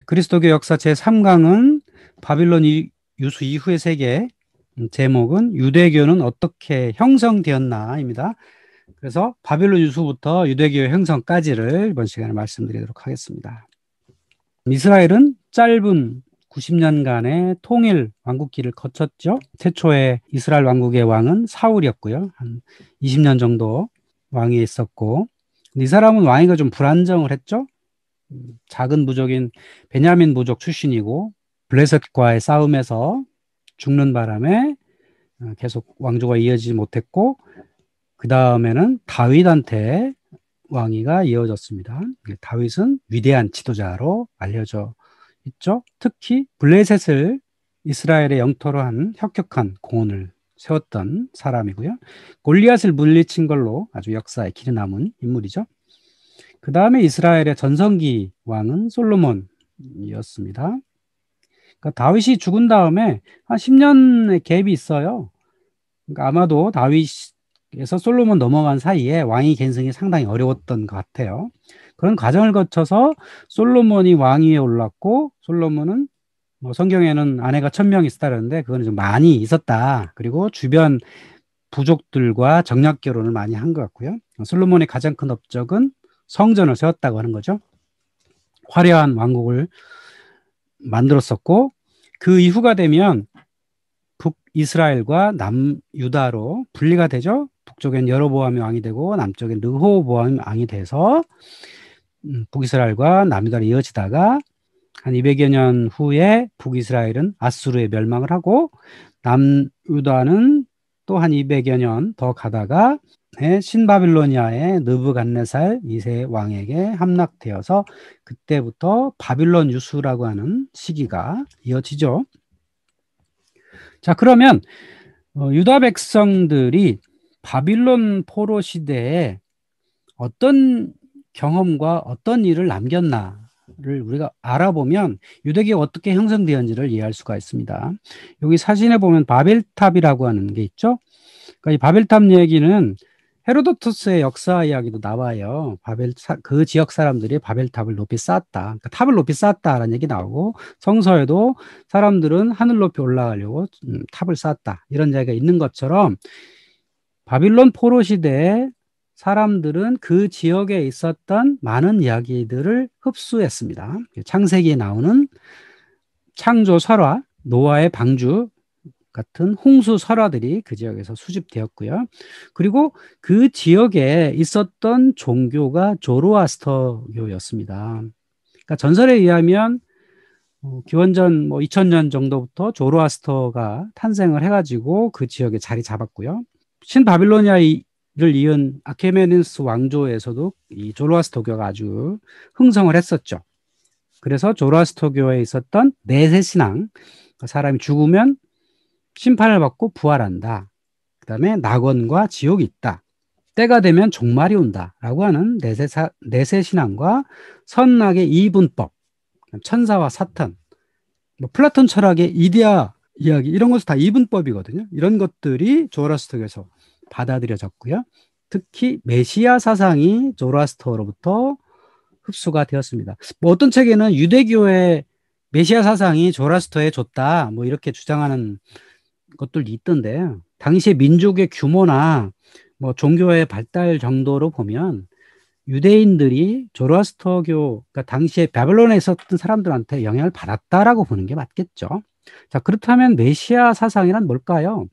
그리스도교 역사 제3강은 바빌론 유수 이후의 세계, 제목은 유대교는 어떻게 형성되었나입니다. 그래서 바빌론 유수부터 유대교의 형성까지를 이번 시간에 말씀드리도록 하겠습니다. 이스라엘은 짧은 90년간의 통일 왕국기를 거쳤죠. 최초의 이스라엘 왕국의 왕은 사울이었고요. 한 20년 정도 왕위에 있었고, 이 사람은 왕위가 좀 불안정을 했죠. 작은 부족인 베냐민 부족 출신이고 블레셋과의 싸움에서 죽는 바람에 계속 왕조가 이어지지 못했고, 그 다음에는 다윗한테 왕위가 이어졌습니다. 다윗은 위대한 지도자로 알려져 있죠. 특히 블레셋을 이스라엘의 영토로 한 혁혁한 공헌을 세웠던 사람이고요. 골리앗을 물리친 걸로 아주 역사에 길이 남은 인물이죠. 그 다음에 이스라엘의 전성기 왕은 솔로몬이었습니다. 그러니까 다윗이 죽은 다음에 한 10년의 갭이 있어요. 그러니까 아마도 다윗에서 솔로몬 넘어간 사이에 왕위 계승이 상당히 어려웠던 것 같아요. 그런 과정을 거쳐서 솔로몬이 왕위에 올랐고, 솔로몬은 뭐 성경에는 아내가 1000명 있었다는데 그거는 좀 많이 있었다. 그리고 주변 부족들과 정략 결혼을 많이 한 것 같고요. 솔로몬의 가장 큰 업적은 성전을 세웠다고 하는 거죠. 화려한 왕국을 만들었었고, 그 이후가 되면 북이스라엘과 남유다로 분리가 되죠. 북쪽엔 여로보암이 왕이 되고 남쪽엔 르호보암이 왕이 돼서 북이스라엘과 남유다로 이어지다가 한 200여 년 후에 북이스라엘은 아수르에 멸망을 하고 남유다는 또 한 200여 년 더 가다가 신바빌로니아의 느부갓네살 2세 왕에게 함락되어서 그때부터 바빌론 유수라고 하는 시기가 이어지죠. 자, 그러면 유다 백성들이 바빌론 포로 시대에 어떤 경험과 어떤 일을 남겼나를 우리가 알아보면 유대교가 어떻게 형성되었는지를 이해할 수가 있습니다. 여기 사진에 보면 바벨탑이라고 하는 게 있죠. 그러니까 이 바벨탑 얘기는 헤로도토스의 역사 이야기도 나와요. 그 지역 사람들이 바벨탑을 높이 쌓았다. 그러니까 탑을 높이 쌓았다라는 얘기 나오고, 성서에도 사람들은 하늘 높이 올라가려고 탑을 쌓았다. 이런 이야기가 있는 것처럼 바빌론 포로 시대에 사람들은 그 지역에 있었던 많은 이야기들을 흡수했습니다. 창세기에 나오는 창조 설화, 노아의 방주 같은 홍수 설화들이 그 지역에서 수집되었고요. 그리고 그 지역에 있었던 종교가 조로아스터교였습니다. 그러니까 전설에 의하면 기원전 2000년 정도부터 조로아스터가 탄생을 해가지고 그 지역에 자리 잡았고요. 신바빌로니아를 이은 아케메네스 왕조에서도 이 조로아스터교가 아주 흥성을 했었죠. 그래서 조로아스터교에 있었던 내세 신앙, 사람이 죽으면 심판을 받고 부활한다. 그 다음에 낙원과 지옥이 있다. 때가 되면 종말이 온다라고 하는 내세 신앙과 선악의 이분법, 천사와 사탄, 플라톤 철학의 이데아 이야기, 이런 것도 다 이분법이거든요. 이런 것들이 조로아스터교에서 받아들여졌고요. 특히 메시아 사상이 조로아스터로부터 흡수가 되었습니다. 어떤 책에는 유대교의 메시아 사상이 조로아스터에 줬다, 이렇게 주장하는 것들도 있던데, 당시의 민족의 규모나 종교의 발달 정도로 보면 유대인들이 조로아스터교, 그러니까 당시에 바벨론에 있었던 사람들한테 영향을 받았다라고 보는 게 맞겠죠. 자, 그렇다면 메시아 사상이란 뭘까요?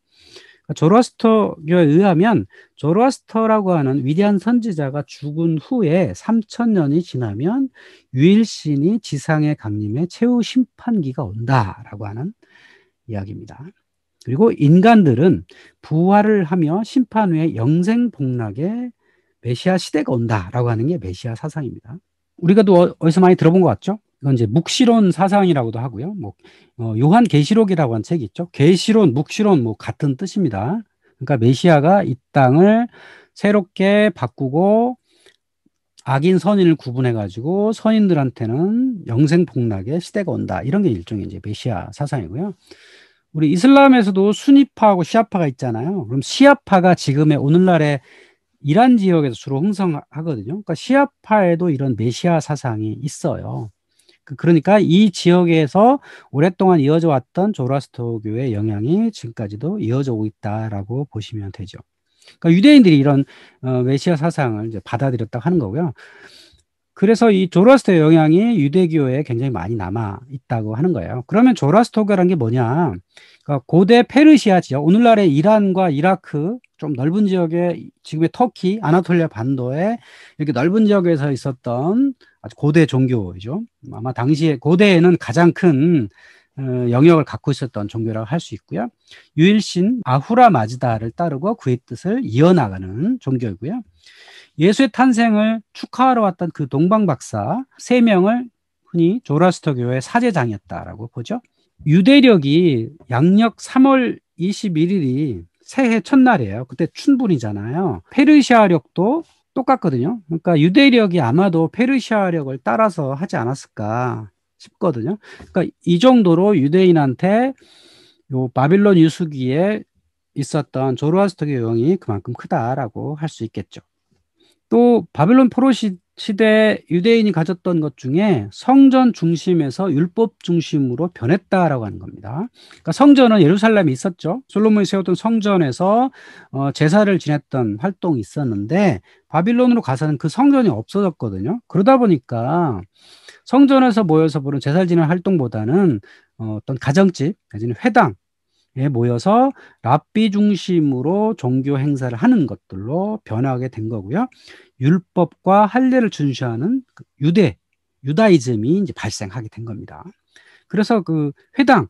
조로아스터교에 의하면 조로아스터라고 하는 위대한 선지자가 죽은 후에 3000년이 지나면 유일신이 지상에 강림해 최후 심판기가 온다라고 하는 이야기입니다. 그리고 인간들은 부활을 하며 심판 후에 영생복락의 메시아 시대가 온다라고 하는 게 메시아 사상입니다. 우리가 또 어디서 많이 들어본 것 같죠? 이건 이제 묵시론 사상이라고도 하고요. 요한 계시록이라고 하는 책이 있죠. 계시론, 묵시론 같은 뜻입니다. 그러니까 메시아가 이 땅을 새롭게 바꾸고 악인 선인을 구분해 가지고 선인들한테는 영생복락의 시대가 온다. 이런 게 일종의 이제 메시아 사상이고요. 우리 이슬람에서도 수니파하고 시아파가 있잖아요. 그럼 시아파가 지금의 오늘날의 이란 지역에서 주로 흥성하거든요. 그러니까 시아파에도 이런 메시아 사상이 있어요. 그러니까 이 지역에서 오랫동안 이어져 왔던 조라스터교의 영향이 지금까지도 이어져 오고 있다라고 보시면 되죠. 그러니까 유대인들이 이런 메시아 사상을 이제 받아들였다고 하는 거고요. 그래서 이 조라스터 영향이 유대교에 굉장히 많이 남아 있다고 하는 거예요. 그러면 조라스터교라는 게 뭐냐? 그러니까 고대 페르시아 지역, 오늘날의 이란과 이라크, 좀 넓은 지역에 지금의 터키, 아나톨리아 반도에 이렇게 넓은 지역에서 있었던 아주 고대 종교이죠. 아마 당시에 고대에는 가장 큰 영역을 갖고 있었던 종교라고 할 수 있고요. 유일신 아후라 마즈다를 따르고 그의 뜻을 이어나가는 종교이고요. 예수의 탄생을 축하하러 왔던 그 동방 박사 3명을 흔히 조라스터교의 사제장이었다라고 보죠. 유대력이 양력 3월 21일이 새해 첫날이에요. 그때 춘분이잖아요. 페르시아력도 똑같거든요. 그러니까 유대력이 아마도 페르시아력을 따라서 하지 않았을까 싶거든요. 그러니까 이 정도로 유대인한테 요 바빌론 유수기에 있었던 조로아스터교 영향이 그만큼 크다라고 할 수 있겠죠. 또 바빌론 포로 시대 유대인이 가졌던 것 중에 성전 중심에서 율법 중심으로 변했다라고 하는 겁니다. 그러니까 성전은 예루살렘에 있었죠. 솔로몬이 세웠던 성전에서 제사를 지냈던 활동이 있었는데 바빌론으로 가서는 그 성전이 없어졌거든요. 그러다 보니까 성전에서 모여서 보는 제사를 지내는 활동보다는 어떤 가정집 내지는 회당 에 모여서 랍비 중심으로 종교 행사를 하는 것들로 변하게 된 거고요. 율법과 할례를 준수하는 유다이즘이 이제 발생하게 된 겁니다. 그래서 그 회당을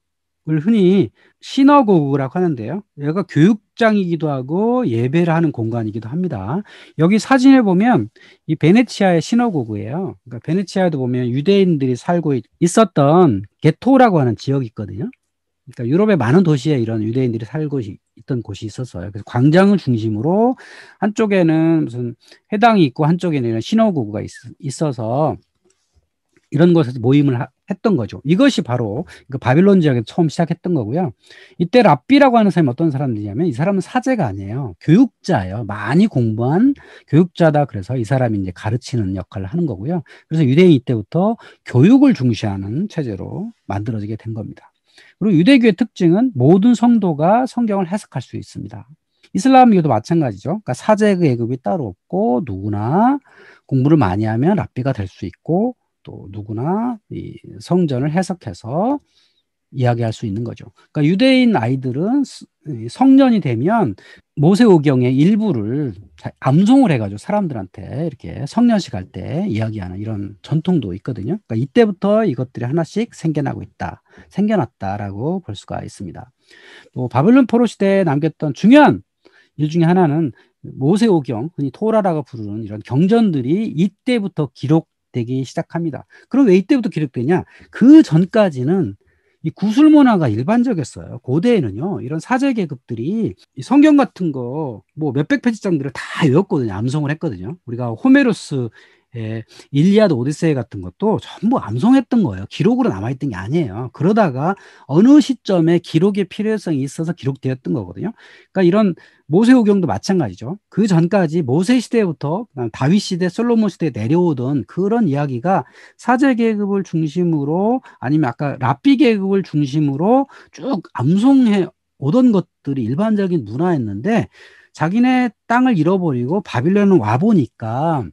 흔히 시너고그라고 하는데요. 얘가 교육장이기도 하고 예배를 하는 공간이기도 합니다. 여기 사진에 보면 이 베네치아의 시너고그예요. 그러니까 베네치아에도 보면 유대인들이 살고 있었던 게토라고 하는 지역이 있거든요. 그러니까 유럽의 많은 도시에 이런 유대인들이 살고 있던 곳이 있었어요. 그래서 광장을 중심으로 한쪽에는 무슨 회당이 있고 한쪽에는 이런 시너고그가 있어서 이런 곳에서 모임을 했던 거죠. 이것이 바로 그 바빌론 지역에서 처음 시작했던 거고요. 이때 랍비라고 하는 사람이 어떤 사람들이냐면 이 사람은 사제가 아니에요. 교육자예요. 많이 공부한 교육자다. 그래서 이 사람이 이제 가르치는 역할을 하는 거고요. 그래서 유대인이 이때부터 교육을 중시하는 체제로 만들어지게 된 겁니다. 그리고 유대교의 특징은 모든 성도가 성경을 해석할 수 있습니다. 이슬람교도 마찬가지죠. 그러니까 사제 계급이 따로 없고 누구나 공부를 많이 하면 랍비가 될 수 있고 또 누구나 이 성전을 해석해서 이야기할 수 있는 거죠. 그러니까 유대인 아이들은 성년이 되면 모세오경의 일부를 암송을 해가지고 사람들한테 이렇게 성년식 할 때 이야기하는 이런 전통도 있거든요. 그러니까 이때부터 이것들이 하나씩 생겨났다라고 볼 수가 있습니다. 또 바벨론 포로 시대에 남겼던 중요한 일 중에 하나는 모세오경, 흔히 토라라고 부르는 이런 경전들이 이때부터 기록되기 시작합니다. 그럼 왜 이때부터 기록되냐? 그 전까지는 이 구술 문화가 일반적이었어요. 고대에는요, 이런 사제 계급들이 이 성경 같은 거 뭐 몇백 페이지장들을 다 외웠거든요. 암송을 했거든요. 우리가 호메로스의 일리아드 오디세이 같은 것도 전부 암송했던 거예요. 기록으로 남아있던 게 아니에요. 그러다가 어느 시점에 기록의 필요성이 있어서 기록되었던 거거든요. 그러니까 이런 모세오경도 마찬가지죠. 그 전까지 모세 시대부터 다윗 시대, 솔로몬 시대에 내려오던 그런 이야기가 사제 계급을 중심으로 아니면 아까 랍비 계급을 중심으로 쭉 암송해 오던 것들이 일반적인 문화였는데 자기네 땅을 잃어버리고 바빌론을 와 보니까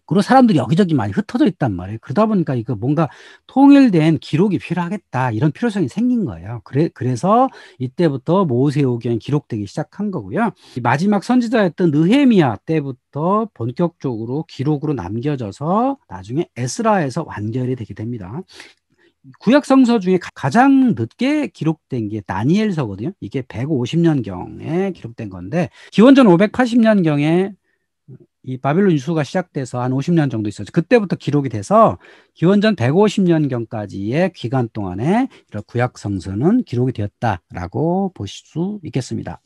그리고 사람들이 여기저기 많이 흩어져 있단 말이에요. 그러다 보니까 이거 뭔가 통일된 기록이 필요하겠다 이런 필요성이 생긴 거예요. 그래서 이때부터 모세오경이 기록되기 시작한 거고요. 마지막 선지자였던 느헤미야 때부터 본격적으로 기록으로 남겨져서 나중에 에스라에서 완결이 되게 됩니다. 구약 성서 중에 가장 늦게 기록된 게 다니엘서거든요. 이게 150년경에 기록된 건데 기원전 580년경에 이 바빌론 유수가 시작돼서 한 50년 정도 있었죠. 그때부터 기록이 돼서 기원전 150년경까지의 기간 동안에 이런 구약 성서는 기록이 되었다라고 보실 수 있겠습니다.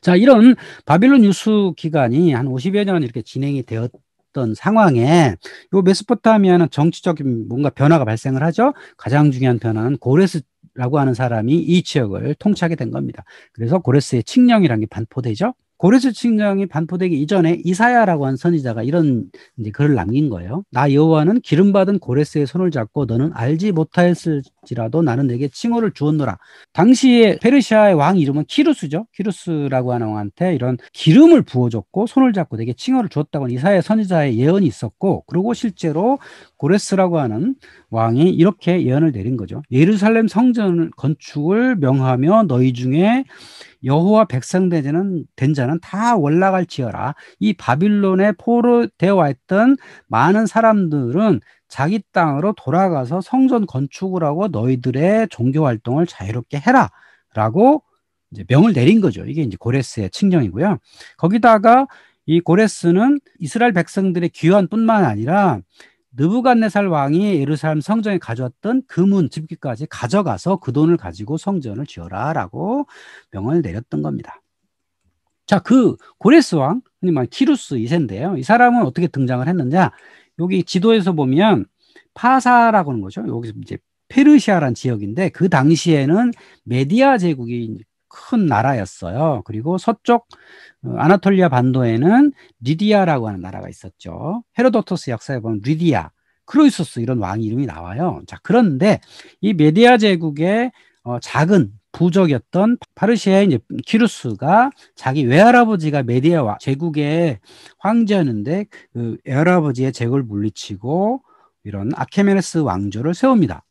자, 이런 바빌론 유수 기간이 한 50여 년 이렇게 진행이 되었던 상황에 요 메소포타미아는 정치적인 뭔가 변화가 발생을 하죠. 가장 중요한 변화는 고레스라고 하는 사람이 이 지역을 통치하게 된 겁니다. 그래서 고레스의 칙령이라는 게 반포되죠. 고레스 칙령이 반포되기 이전에 이사야라고 한 선지자가 이런 이제 글을 남긴 거예요. 나 여호와는 기름 받은 고레스의 손을 잡고 너는 알지 못하였을지라도 나는 내게 칭호를 주었노라. 당시에 페르시아의 왕 이름은 키루스죠. 키루스라고 하는 왕한테 이런 기름을 부어줬고 손을 잡고 내게 칭호를 주었다고 이사야 선지자의 예언이 있었고, 그리고 실제로 고레스라고 하는 왕이 이렇게 예언을 내린 거죠. 예루살렘 성전 건축을 명하며 너희 중에 여호와 백성 된 자는 다 올라갈지어라. 이 바빌론에 포로되어 있던 많은 사람들은 자기 땅으로 돌아가서 성전 건축을 하고 너희들의 종교 활동을 자유롭게 해라 라고 이제 명을 내린 거죠. 이게 이제 고레스의 칙령이고요. 거기다가 이 고레스는 이스라엘 백성들의 귀환뿐만 아니라 느부갓네살 왕이 예루살렘 성전에 가져왔던 금은 집기까지 가져가서 그 돈을 가지고 성전을 지어라 라고 명을 내렸던 겁니다. 자, 그 고레스 왕, 흔히 말하는 키루스 2세인데요. 이 사람은 어떻게 등장을 했느냐? 여기 지도에서 보면 파사라고 하는 거죠. 여기서 이제 페르시아라는 지역인데 그 당시에는 메디아 제국이 큰 나라였어요. 그리고 서쪽 아나톨리아 반도에는 리디아라고 하는 나라가 있었죠. 헤로도토스 역사에 보면 리디아, 크로이소스 이런 왕 이름이 나와요. 자, 그런데 이 메디아 제국의 작은 부족이었던 파르시아의 이제 키루스가 자기 외할아버지가 메디아 제국의 황제였는데 그 외할아버지의 제국을 물리치고 이런 아케메네스 왕조를 세웁니다.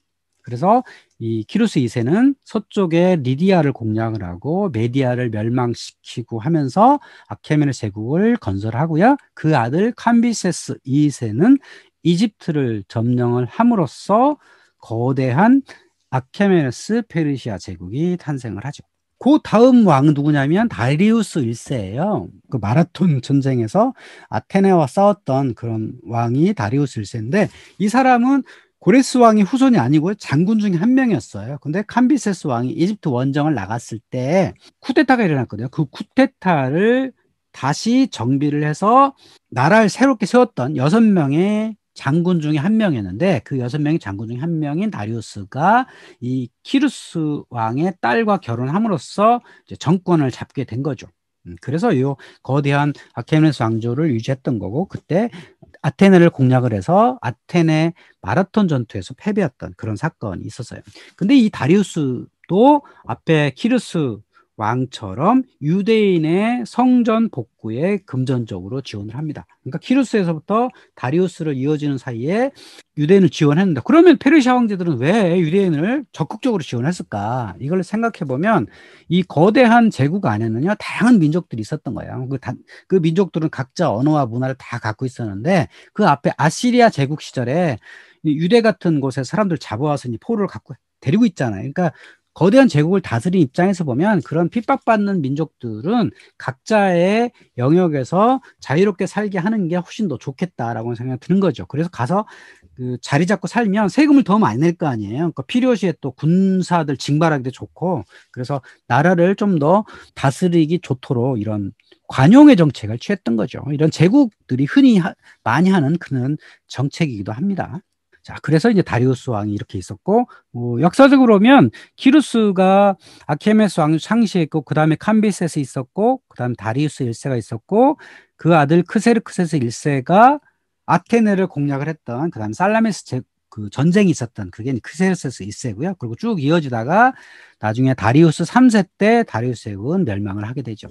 그래서 이 키루스 2세는 서쪽에 리디아를 공략을 하고 메디아를 멸망시키고 하면서 아케메네스 제국을 건설하고요. 그 아들 캄비세스 2세는 이집트를 점령을 함으로써 거대한 아케메네스 페르시아 제국이 탄생을 하죠. 그 다음 왕은 누구냐면 다리우스 1세예요. 그 마라톤 전쟁에서 아테네와 싸웠던 그런 왕이 다리우스 1세인데 이 사람은 고레스 왕의 후손이 아니고 장군 중에 한 명이었어요. 근데 캄비세스 왕이 이집트 원정을 나갔을 때 쿠데타가 일어났거든요. 그 쿠데타를 다시 정비를 해서 나라를 새롭게 세웠던 6명의 장군 중에 한 명이었는데 그 6명의 장군 중에 한 명인 다리우스가 이 키루스 왕의 딸과 결혼함으로써 이제 정권을 잡게 된 거죠. 그래서 이 거대한 아케메네스 왕조를 유지했던 거고, 그때 아테네를 공략을 해서 아테네 마라톤 전투에서 패배했던 그런 사건이 있었어요. 근데 이 다리우스도 앞에 키루스 왕처럼 유대인의 성전 복구에 금전적으로 지원을 합니다. 그러니까 키루스에서부터 다리우스를 이어지는 사이에 유대인을 지원했는데, 그러면 페르시아 황제들은 왜 유대인을 적극적으로 지원했을까? 이걸 생각해 보면 이 거대한 제국 안에는요 다양한 민족들이 있었던 거예요. 그 민족들은 각자 언어와 문화를 다 갖고 있었는데 그 앞에 아시리아 제국 시절에 유대 같은 곳에 사람들 잡아와서 포로를 갖고 데리고 있잖아요. 그러니까 거대한 제국을 다스린 입장에서 보면 그런 핍박받는 민족들은 각자의 영역에서 자유롭게 살게 하는 게 훨씬 더 좋겠다라고 생각이 드는 거죠. 그래서 가서 그 자리 잡고 살면 세금을 더 많이 낼 거 아니에요. 그러니까 필요시에 또 군사들 징발하기도 좋고, 그래서 나라를 좀 더 다스리기 좋도록 이런 관용의 정책을 취했던 거죠. 이런 제국들이 흔히 많이 하는 그런 정책이기도 합니다. 자, 그래서 이제 다리우스 왕이 이렇게 있었고, 역사적으로 보면 키루스가 아케메스 왕 창시했고, 그 다음에 캄비세스 있었고, 그 다음에 다리우스 1세가 있었고, 그 아들 크세르크세스 1세가 아테네를 공략을 했던, 그 다음에 살라미스 그 전쟁이 있었던 그게 크세르크세스 1세고요. 그리고 쭉 이어지다가 나중에 다리우스 3세 때 다리우스 제국은 멸망을 하게 되죠.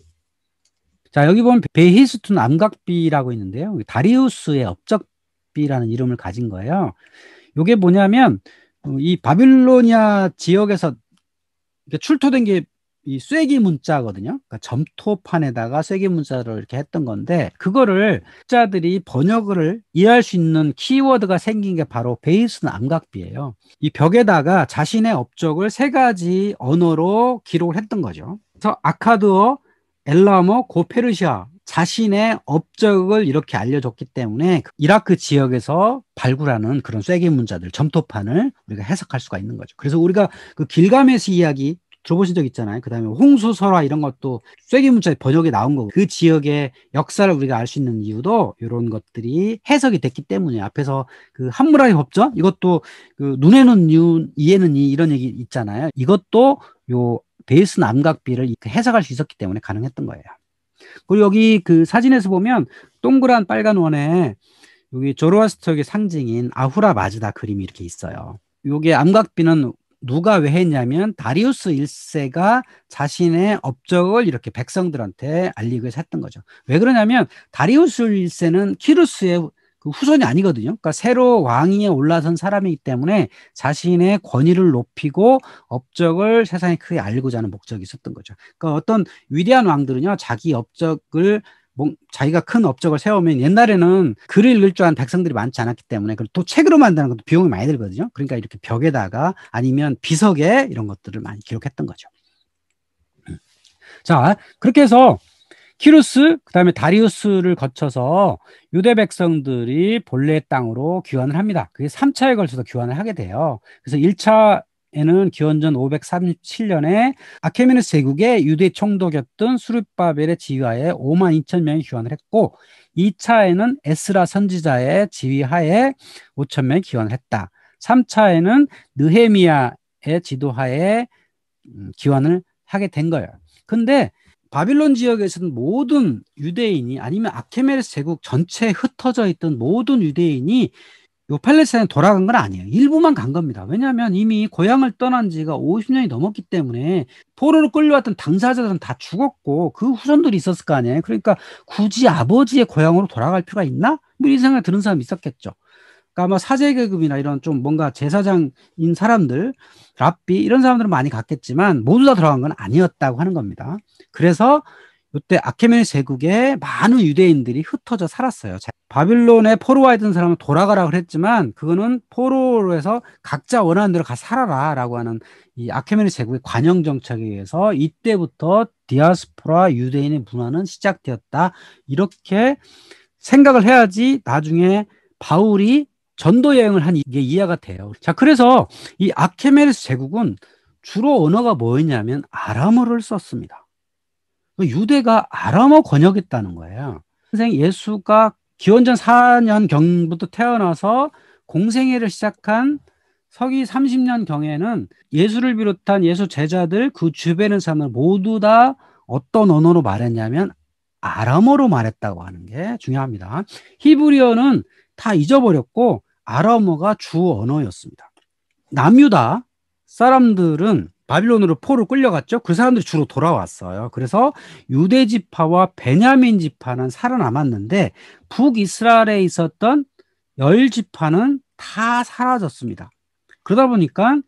자, 여기 보면 베히스툰 암각비라고 있는데요. 다리우스의 업적비라는 이름을 가진 거예요. 이게 뭐냐면 이 바빌로니아 지역에서 출토된 게 이 쐐기 문자거든요. 그러니까 점토판에다가 쐐기 문자를 이렇게 했던 건데, 그거를 자들이 번역을 이해할 수 있는 키워드가 생긴 게 바로 베이스는 암각비예요. 이 벽에다가 자신의 업적을 3가지 언어로 기록을 했던 거죠. 그래서 아카드어, 엘라모, 고페르시아 자신의 업적을 이렇게 알려줬기 때문에 이라크 지역에서 발굴하는 그런 쐐기 문자들, 점토판을 우리가 해석할 수가 있는 거죠. 그래서 우리가 그 길가메시 이야기 들어보신 적 있잖아요. 그 다음에 홍수설화 이런 것도 쐐기 문자의 번역이 나온 거고, 그 지역의 역사를 우리가 알 수 있는 이유도 이런 것들이 해석이 됐기 때문에, 앞에서 그 함무라비 법전 이것도 그 눈에는 눈, 이에는 이 이런 얘기 있잖아요. 이것도 요 베이스 암각비를 해석할 수 있었기 때문에 가능했던 거예요. 그리고 여기 그 사진에서 보면 동그란 빨간 원에 여기 조로아스터의 상징인 아후라 마즈다 그림이 이렇게 있어요. 요게 암각비는 누가 왜 했냐면 다리우스 1세가 자신의 업적을 이렇게 백성들한테 알리기 위해서 했던 거죠. 왜 그러냐면 다리우스 1세는 키루스의 그 후손이 아니거든요. 그러니까 새로 왕위에 올라선 사람이기 때문에 자신의 권위를 높이고 업적을 세상에 크게 알리고자 하는 목적이 있었던 거죠. 그러니까 어떤 위대한 왕들은요, 자기 업적을 자기가 큰 업적을 세우면 옛날에는 글을 읽을 줄 아는 백성들이 많지 않았기 때문에 그걸 또 책으로 만드는 것도 비용이 많이 들거든요. 그러니까 이렇게 벽에다가 아니면 비석에 이런 것들을 많이 기록했던 거죠. 자, 그렇게 해서 키루스, 그 다음에 다리우스를 거쳐서 유대 백성들이 본래의 땅으로 귀환을 합니다. 그게 3차에 걸쳐서 귀환을 하게 돼요. 그래서 1차에는 기원전 537년에 아케메네스 제국의 유대 총독이었던 수르바벨의 지휘하에 5만 2천 명이 귀환을 했고, 2차에는 에스라 선지자의 지휘하에 5천 명이 귀환을 했다. 3차에는 느헤미야의 지도하에 귀환을 하게 된 거예요. 근데 바빌론 지역에서는 모든 유대인이 아니면 아케메네스 제국 전체에 흩어져 있던 모든 유대인이 요 팔레스타인에 돌아간 건 아니에요. 일부만 간 겁니다. 왜냐하면 이미 고향을 떠난 지가 50년이 넘었기 때문에 포로로 끌려왔던 당사자들은 다 죽었고 그 후손들이 있었을 거 아니에요. 그러니까 굳이 아버지의 고향으로 돌아갈 필요가 있나? 뭐 이 생각을 드는 사람이 있었겠죠. 그러니까 뭐 사제계급이나 이런 좀 뭔가 제사장인 사람들, 랍비 이런 사람들은 많이 갔겠지만 모두 다 들어간 건 아니었다고 하는 겁니다. 그래서 이때 아케메네스 제국에 많은 유대인들이 흩어져 살았어요. 바빌론에 포로와 있던 사람은 돌아가라고 그랬지만 그거는 포로로 해서 각자 원하는 대로 가서 살아라 라고 하는 이 아케메네스 제국의 관영 정책에 의해서 이때부터 디아스포라 유대인의 문화는 시작되었다. 이렇게 생각을 해야지 나중에 바울이 전도 여행을 한 이게 이해가 돼요. 자, 그래서 이 아케메네스 제국은 주로 언어가 뭐였냐면 아람어를 썼습니다. 유대가 아람어 권역했다는 거예요. 선생 예수가 기원전 4년 경부터 태어나서 공생애를 시작한 서기 30년 경에는 예수를 비롯한 예수 제자들 그 주변의 사람들 모두 다 어떤 언어로 말했냐면 아람어로 말했다고 하는 게 중요합니다. 히브리어는 다 잊어버렸고 아람어가 주 언어였습니다. 남유다 사람들은 바빌론으로 포로 끌려갔죠. 그 사람들이 주로 돌아왔어요. 그래서 유대 지파와 베냐민 지파는 살아남았는데 북이스라엘에 있었던 열 지파는 다 사라졌습니다. 그러다 보니까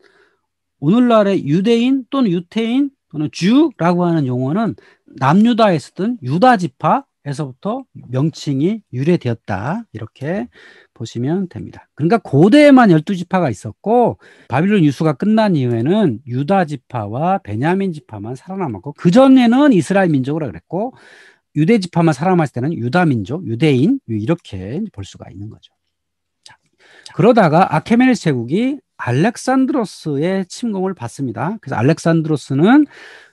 오늘날의 유대인 또는 유태인 또는 주라고 하는 용어는 남유다에 있었던 유다 지파에서부터 명칭이 유래되었다. 이렇게 보시면 됩니다. 그러니까 고대에만 12지파가 있었고 바빌론 유수가 끝난 이후에는 유다 지파와 베냐민 지파만 살아남았고 그전에는 이스라엘 민족이라고 그랬고 유대 지파만 살아남았을 때는 유다 민족, 유대인 이렇게 볼 수가 있는 거죠. 자, 그러다가 아케메네스 제국이 알렉산드로스의 침공을 받습니다. 그래서 알렉산드로스는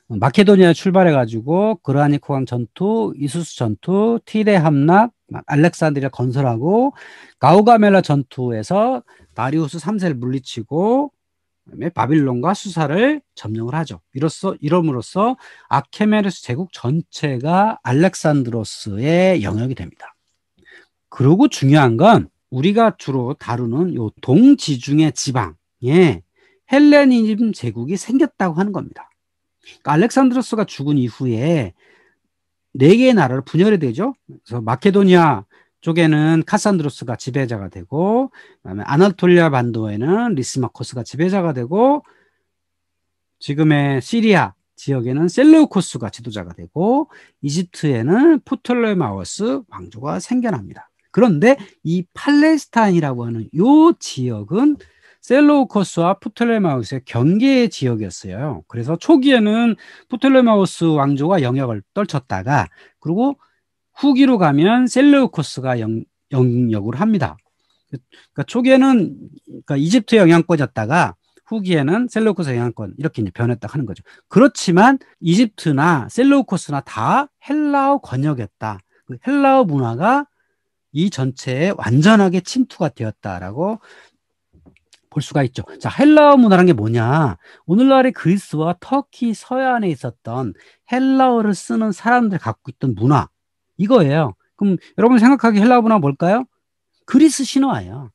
마케도니아에 출발해가지고 그라니코강 전투, 이수스 전투, 티레 함락, 알렉산드리아 건설하고 가우가멜라 전투에서 다리우스 3세를 물리치고 그다음에 바빌론과 수사를 점령을 하죠. 이럼으로써 아케메네스 제국 전체가 알렉산드로스의 영역이 됩니다. 그리고 중요한 건 우리가 주로 다루는 요 동지중해 지방에 헬레니즘 제국이 생겼다고 하는 겁니다. 그러니까 알렉산드로스가 죽은 이후에 4개의 나라를 분열이 되죠. 그래서 마케도니아 쪽에는 카산드로스가 지배자가 되고 그다음에 아나톨리아 반도에는 리시마코스가 지배자가 되고 지금의 시리아 지역에는 셀레우코스가 지도자가 되고 이집트에는 프톨레마우스 왕조가 생겨납니다. 그런데 이 팔레스타인이라고 하는 이 지역은 셀로우코스와 프톨레마우스의 경계 지역이었어요. 그래서 초기에는 프톨레마우스 왕조가 영역을 떨쳤다가 그리고 후기로 가면 셀레우코스가 영역을 합니다. 그러니까 초기에는 그러니까 이집트 영향권이었다가 후기에는 셀레우코스 영향권 이렇게 이제 변했다 하는 거죠. 그렇지만 이집트나 셀레우코스나 다 헬라어 권역이었다. 그 헬라어 문화가 이 전체에 완전하게 침투가 되었다라고 볼 수가 있죠. 자, 헬라어 문화라는 게 뭐냐? 오늘날의 그리스와 터키 서해안에 있었던 헬라어를 쓰는 사람들이 갖고 있던 문화. 이거예요. 그럼 여러분 생각하기 헬라어 문화가 뭘까요? 그리스 신화예요.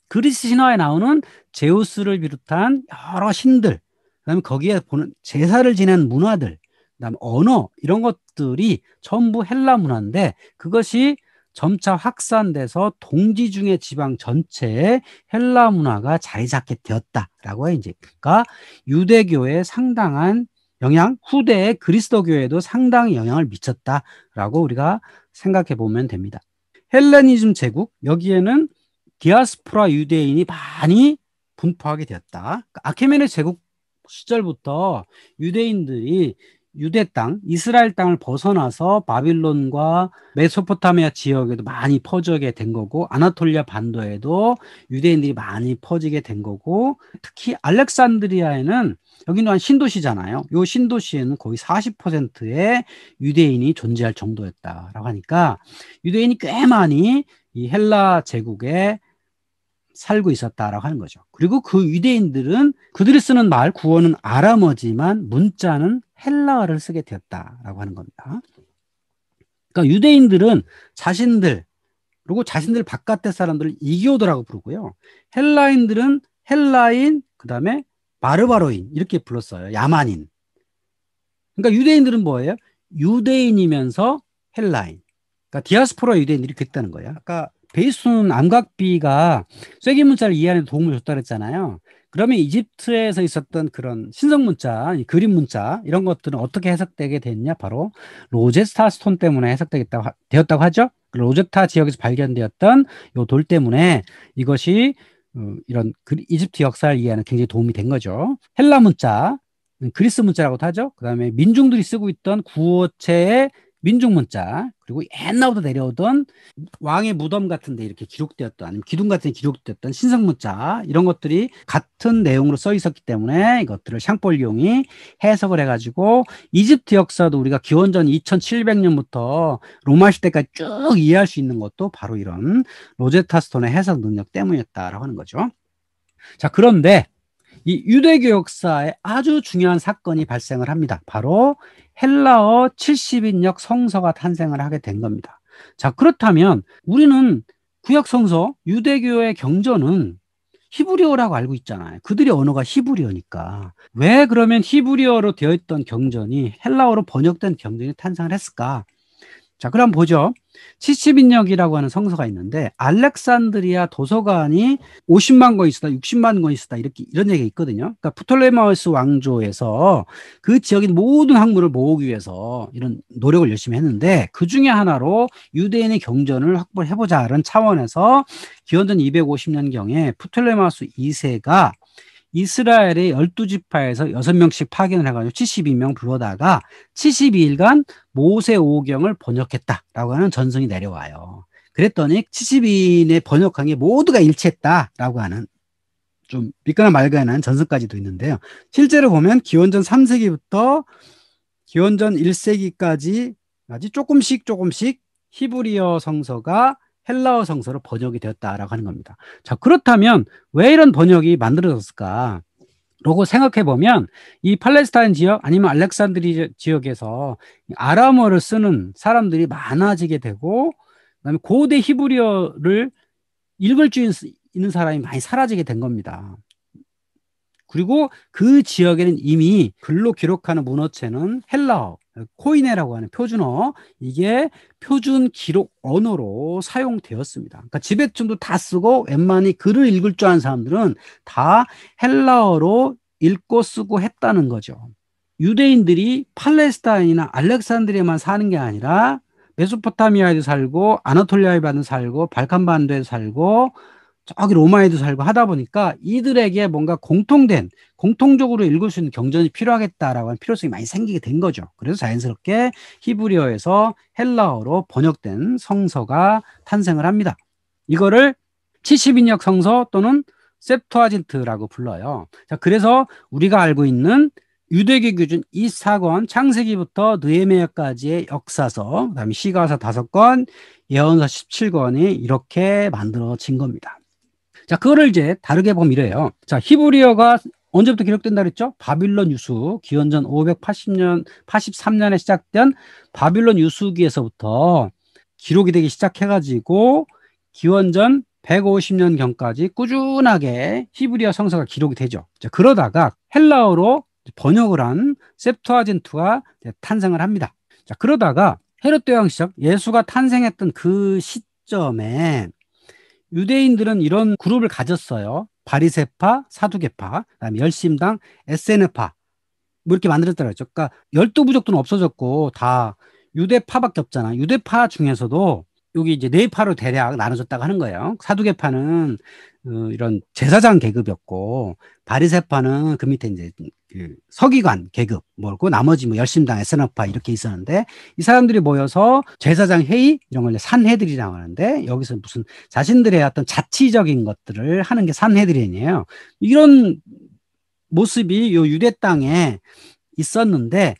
그리스 신화에 나오는 제우스를 비롯한 여러 신들, 그다음에 거기에 보는 제사를 지내는 문화들, 그다음에 언어 이런 것들이 전부 헬라 문화인데 그것이 점차 확산돼서 동지 중의 지방 전체에 헬라 문화가 자리 잡게 되었다라고 해요. 이제 그러니까 유대교에 상당한 영향, 후대의 그리스도교에도 상당히 영향을 미쳤다라고 우리가 생각해 보면 됩니다. 헬레니즘 제국 여기에는 디아스포라 유대인이 많이 분포하게 되었다. 그러니까 아케메네 제국 시절부터 유대인들이 유대 땅, 이스라엘 땅을 벗어나서 바빌론과 메소포타미아 지역에도 많이 퍼지게 된 거고, 아나톨리아 반도에도 유대인들이 많이 퍼지게 된 거고, 특히 알렉산드리아에는 여기는 한 신도시잖아요. 이 신도시에는 거의 40%의 유대인이 존재할 정도였다라고 하니까 유대인이 꽤 많이 이 헬라 제국에 살고 있었다라고 하는 거죠. 그리고 그 유대인들은 그들이 쓰는 말 구어는 아람어지만 문자는 헬라어를 쓰게 되었다라고 하는 겁니다. 그러니까 유대인들은 자신들 그리고 자신들 바깥의 사람들을 이교도라고 부르고요. 헬라인들은 헬라인 그다음에 바르바로인 이렇게 불렀어요. 야만인. 그러니까 유대인들은 뭐예요? 유대인이면서 헬라인. 그러니까 디아스포라 유대인들이 그랬다는 거예요. 아까 베이스톤 암각비가 쐐기 문자를 이해하는 데 도움을 줬다 그랬잖아요. 그러면 이집트에서 있었던 그런 신성 문자, 그림 문자 이런 것들은 어떻게 해석되게 됐냐? 바로 로제스타 스톤 때문에 되었다고 하죠. 로제타 지역에서 발견되었던 요 돌 때문에 이것이 이런 이집트 역사를 이해하는 굉장히 도움이 된 거죠. 헬라 문자, 그리스 문자라고도 하죠. 그다음에 민중들이 쓰고 있던 구어체의 민중 문자, 그리고 옛날부터 내려오던 왕의 무덤 같은 데 이렇게 기록되었던, 아니면 기둥 같은 데 기록되었던 신성 문자, 이런 것들이 같은 내용으로 써 있었기 때문에 이것들을 샹폴리옹이 해석을 해가지고 이집트 역사도 우리가 기원전 2700년부터 로마 시대까지 쭉 이해할 수 있는 것도 바로 이런 로제타 스톤의 해석 능력 때문이었다라고 하는 거죠. 자, 그런데 이 유대교 역사에 아주 중요한 사건이 발생을 합니다. 바로 헬라어 70인역 성서가 탄생을 하게 된 겁니다. 자, 그렇다면 우리는 구약 성서, 유대교의 경전은 히브리어라고 알고 있잖아요. 그들의 언어가 히브리어니까. 왜 그러면 히브리어로 되어 있던 경전이 헬라어로 번역된 경전이 탄생을 했을까? 자, 그럼 보죠. 70인역이라고 하는 성서가 있는데 알렉산드리아 도서관이 50만 권 있었다, 60만 권 있었다 이런 얘기가 있거든요. 그러니까 프톨레마우스 왕조에서 그 지역의 모든 학문을 모으기 위해서 이런 노력을 열심히 했는데 그 중에 하나로 유대인의 경전을 확보를 해보자는 차원에서 기원전 250년경에 프톨레마우스 2세가 이스라엘의 12지파에서 6명씩 파견을 해가지고 72명 불러다가 72일간 모세 오경을 번역했다라고 하는 전승이 내려와요. 그랬더니 72인의 번역한 게 모두가 일치했다라고 하는 좀 믿거나 말거나 하는 전승까지도 있는데요. 실제로 보면 기원전 3세기부터 기원전 1세기까지 조금씩 히브리어 성서가 헬라어 성서로 번역이 되었다라고 하는 겁니다. 자, 그렇다면 왜 이런 번역이 만들어졌을까? 라고 생각해 보면 이 팔레스타인 지역 아니면 알렉산드리 지역에서 아람어를 쓰는 사람들이 많아지게 되고 그다음에 고대 히브리어를 읽을 수 있는 사람이 많이 사라지게 된 겁니다. 그리고 그 지역에는 이미 글로 기록하는 문어체는 헬라어, 코이네라고 하는 표준어, 이게 표준 기록 언어로 사용되었습니다. 그러니까 지배층도 다 쓰고 웬만히 글을 읽을 줄 아는 사람들은 다 헬라어로 읽고 쓰고 했다는 거죠. 유대인들이 팔레스타인이나 알렉산드리아만 사는 게 아니라 메소포타미아에도 살고 아나톨리아에도 살고 발칸반도에도 살고 저기 로마에도 살고 하다 보니까 이들에게 뭔가 공통적으로 읽을 수 있는 경전이 필요하겠다라고 하는 필요성이 많이 생기게 된 거죠. 그래서 자연스럽게 히브리어에서 헬라어로 번역된 성서가 탄생을 합니다. 이거를 70인역 성서 또는 셉투아진트라고 불러요. 자, 그래서 우리가 알고 있는 유대교 기준 이 4권, 창세기부터 느헤미야까지의 역사서, 그다음에 시가서 5권, 예언서 17권이 이렇게 만들어진 겁니다. 자, 그거를 이제 다르게 보면 이래요. 자, 히브리어가 언제부터 기록된다 그랬죠? 바빌론 유수, 기원전 580년, 83년에 시작된 바빌론 유수기에서부터 기록이 되기 시작해가지고 기원전 150년경까지 꾸준하게 히브리어 성서가 기록이 되죠. 자, 그러다가 헬라어로 번역을 한 셉투아진트가 탄생을 합니다. 자, 그러다가 헤롯 대왕 시작 예수가 탄생했던 그 시점에 유대인들은 이런 그룹을 가졌어요. 바리새파, 사두개파, 그다음에 열심당, 에세네파 뭐 이렇게 만들었다고 했죠. 그러니까 열두 부족들은 없어졌고 다 유대파밖에 없잖아. 유대파 중에서도 여기 이제 네 파로 대략 나눠졌다고 하는 거예요. 사두개파는 이런 제사장 계급이었고 바리새파는 그 밑에 이제 그 서기관 계급 뭐고 나머지 뭐 열심당, 에세너파 이렇게 있었는데 이 사람들이 모여서 제사장 회의 이런 걸 산헤드린이라고 하는데 여기서 무슨 자신들의 어떤 자치적인 것들을 하는 게 산헤드린이에요. 이런 모습이 요 유대 땅에 있었는데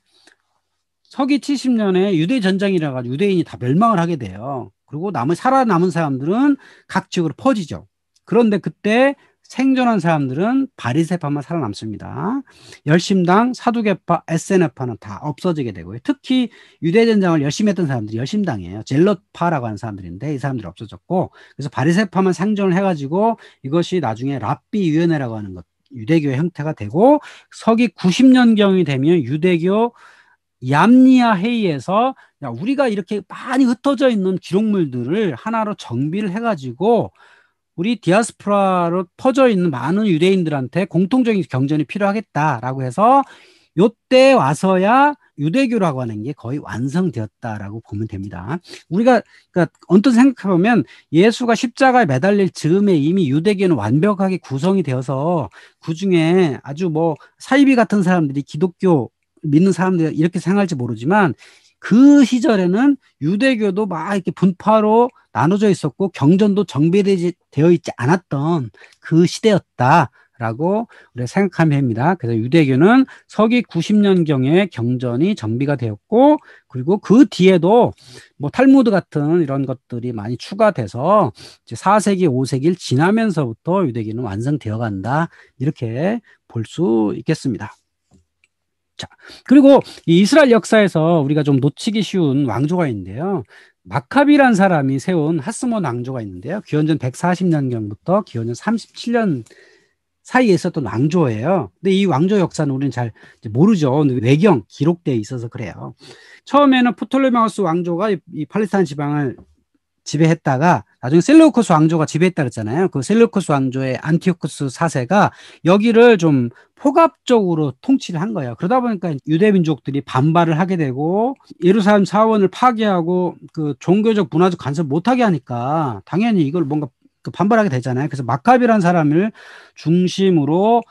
서기 70년에 유대 전쟁이라 가지고 유대인이 다 멸망을 하게 돼요. 그리고 살아남은 사람들은 각 지역으로 퍼지죠. 그런데 그때 생존한 사람들은 바리새파만 살아남습니다. 열심당, 사두개파, 에세네파는 다 없어지게 되고요. 특히 유대 전쟁을 열심히 했던 사람들이 열심당이에요. 젤롯파라고 하는 사람들인데 이 사람들이 없어졌고 그래서 바리새파만 생존을 해가지고 이것이 나중에 랍비 위원회라고 하는 것 유대교의 형태가 되고 서기 90년경이 되면 유대교 얌니아 회의에서 야, 우리가 이렇게 많이 흩어져 있는 기록물들을 하나로 정비를 해가지고 우리 디아스포라로 퍼져 있는 많은 유대인들한테 공통적인 경전이 필요하겠다라고 해서 요때 와서야 유대교라고 하는 게 거의 완성되었다라고 보면 됩니다. 우리가 그러니까 언뜻 생각해 보면 예수가 십자가에 매달릴 즈음에 이미 유대교는 완벽하게 구성이 되어서 그 중에 아주 뭐 사이비 같은 사람들이 기독교 믿는 사람들이 이렇게 생각할지 모르지만 그 시절에는 유대교도 막 이렇게 분파로 나눠져 있었고 경전도 정비되어 있지 않았던 그 시대였다라고 우리가 생각하면 됩니다. 그래서 유대교는 서기 90년경에 경전이 정비가 되었고 그리고 그 뒤에도 뭐 탈무드 같은 이런 것들이 많이 추가돼서 이제 4세기, 5세기를 지나면서부터 유대교는 완성되어 간다. 이렇게 볼 수 있겠습니다. 자, 그리고 이 이스라엘 역사에서 우리가 좀 놓치기 쉬운 왕조가 있는데요. 마카비란 사람이 세운 하스몬 왕조가 있는데요. 기원전 140년경부터 기원전 37년 사이에 있었던 왕조예요. 근데 이 왕조 역사는 우리는 잘 모르죠. 외경, 기록되어 있어서 그래요. 처음에는 프톨레마우스 왕조가 이 팔레스타인 지방을 지배했다가 나중에 셀루코스 왕조가 지배했다 그랬잖아요. 그 셀루코스 왕조의 안티오쿠스 4세가 여기를 좀 포갑적으로 통치를 한 거예요. 그러다 보니까 유대 민족들이 반발을 하게 되고 예루살렘 사원을 파괴하고 그 종교적 문화적 간섭 못하게 하니까 당연히 이걸 뭔가 반발하게 되잖아요. 그래서 마카비라는 사람을 중심으로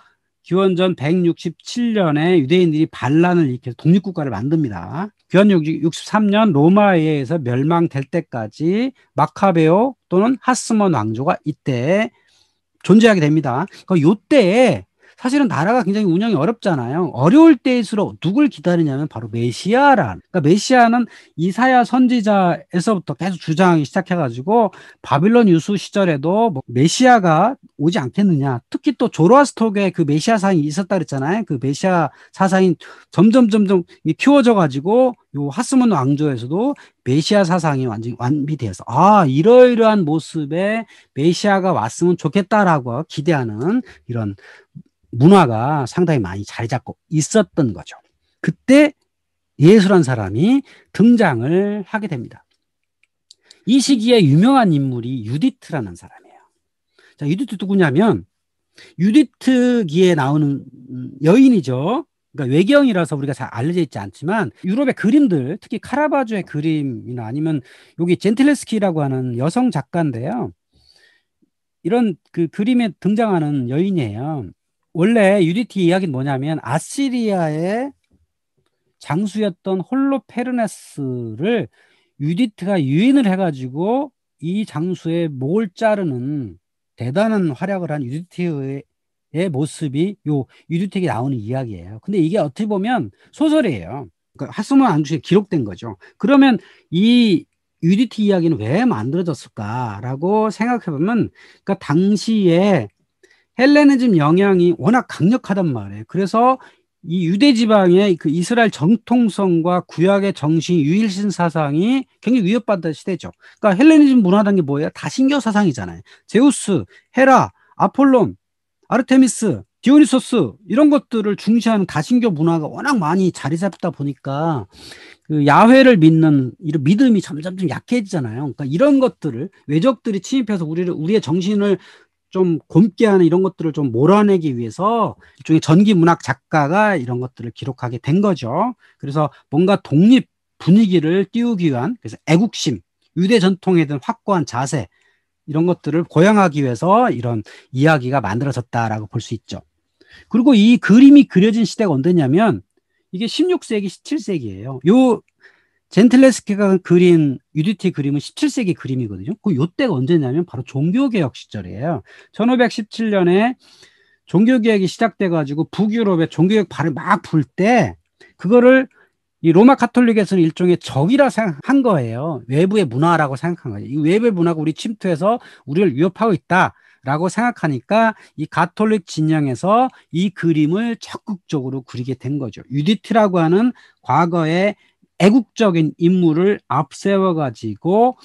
기원전 167년에 유대인들이 반란을 일으켜서 독립국가를 만듭니다. 기원전 63년 로마에 의해서 멸망될 때까지 마카베오 또는 하스몬 왕조가 이때 존재하게 됩니다. 그러니까 요때에 사실은 나라가 굉장히 운영이 어렵잖아요. 어려울 때일수록 누굴 기다리냐면 바로 메시아란. 그러니까 메시아는 이사야 선지자에서부터 계속 주장하기 시작해가지고 바빌론 유수 시절에도 뭐 메시아가 오지 않겠느냐. 특히 또 조로아스터교에 그 메시아 사상이 있었다 그랬잖아요. 그 메시아 사상이 점점 키워져가지고 요 하스몬 왕조에서도 메시아 사상이 완전히 완비되어서 이러이러한 모습의 메시아가 왔으면 좋겠다라고 기대하는 이런 문화가 상당히 많이 자리 잡고 있었던 거죠. 그때 예수란 사람이 등장을 하게 됩니다. 이 시기에 유명한 인물이 유디트라는 사람이에요. 자, 유디트 누구냐면 유디트기에 나오는 여인이죠. 그러니까 외경이라서 우리가 잘 알려져 있지 않지만 유럽의 그림들, 특히 카라바조의 그림이나 아니면 여기 젠틀레스키라고 하는 여성 작가인데요. 이런 그 그림에 등장하는 여인이에요. 원래 유디티 이야기는 뭐냐면 아시리아의 장수였던 홀로페르네스를 유디트가 유인을 해가지고 이 장수의 목을 자르는 대단한 활약을 한 유디트의 모습이 요 유디트에 나오는 이야기예요. 근데 이게 어떻게 보면 소설이에요. 그러니까 하스몬 왕조에 기록된 거죠. 그러면 이 UDT 이야기는 왜 만들어졌을까라고 생각해 보면, 그러니까 당시에 헬레니즘 영향이 워낙 강력하단 말이에요. 그래서 이 유대 지방의 그 이스라엘 정통성과 구약의 정신, 유일신 사상이 굉장히 위협받던 시대죠. 그러니까 헬레니즘 문화라는 게 뭐예요? 다신교 사상이잖아요. 제우스, 헤라, 아폴론, 아르테미스, 디오니소스 이런 것들을 중시하는 다신교 문화가 워낙 많이 자리 잡다 보니까 그 야훼를 믿는 이런 믿음이 점점 좀 약해지잖아요. 그러니까 이런 것들을 외적들이 침입해서 우리의 정신을 좀 곪게 하는 이런 것들을 좀 몰아내기 위해서 일종의 전기 문학 작가가 이런 것들을 기록하게 된 거죠. 그래서 뭔가 독립 분위기를 띄우기 위한, 그래서 애국심, 유대 전통에 대한 확고한 자세 이런 것들을 고양하기 위해서 이런 이야기가 만들어졌다라고 볼 수 있죠. 그리고 이 그림이 그려진 시대가 언제냐면 이게 16세기, 17세기예요. 요 젠틀레스키가 그린 UDT 그림은 17세기 그림이거든요. 그 요때가 언제냐면 바로 종교개혁 시절이에요. 1517년에 종교개혁이 시작돼가지고 북유럽에 종교개혁 발을 막 불 때 그거를 이 로마 카톨릭에서는 일종의 적이라 생각한 거예요. 외부의 문화라고 생각한 거예요. 이 외부의 문화가 우리 침투해서 우리를 위협하고 있다라고 생각하니까 이 가톨릭 진영에서 이 그림을 적극적으로 그리게 된 거죠. UDT라고 하는 과거의 애국적인 인물을 앞세워 가지고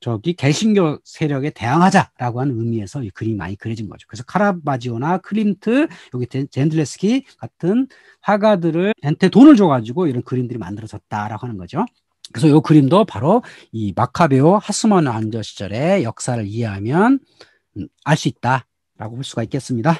저기 개신교 세력에 대항하자라고 하는 의미에서 이 그림이 많이 그려진 거죠. 그래서 카라바지오나 클림트, 여기 젠틀레스키 같은 화가들한테 돈을 줘가지고 이런 그림들이 만들어졌다라고 하는 거죠. 그래서 이 그림도 바로 이 마카베오 하스몬 왕조 시절의 역사를 이해하면 알 수 있다라고 볼 수가 있겠습니다.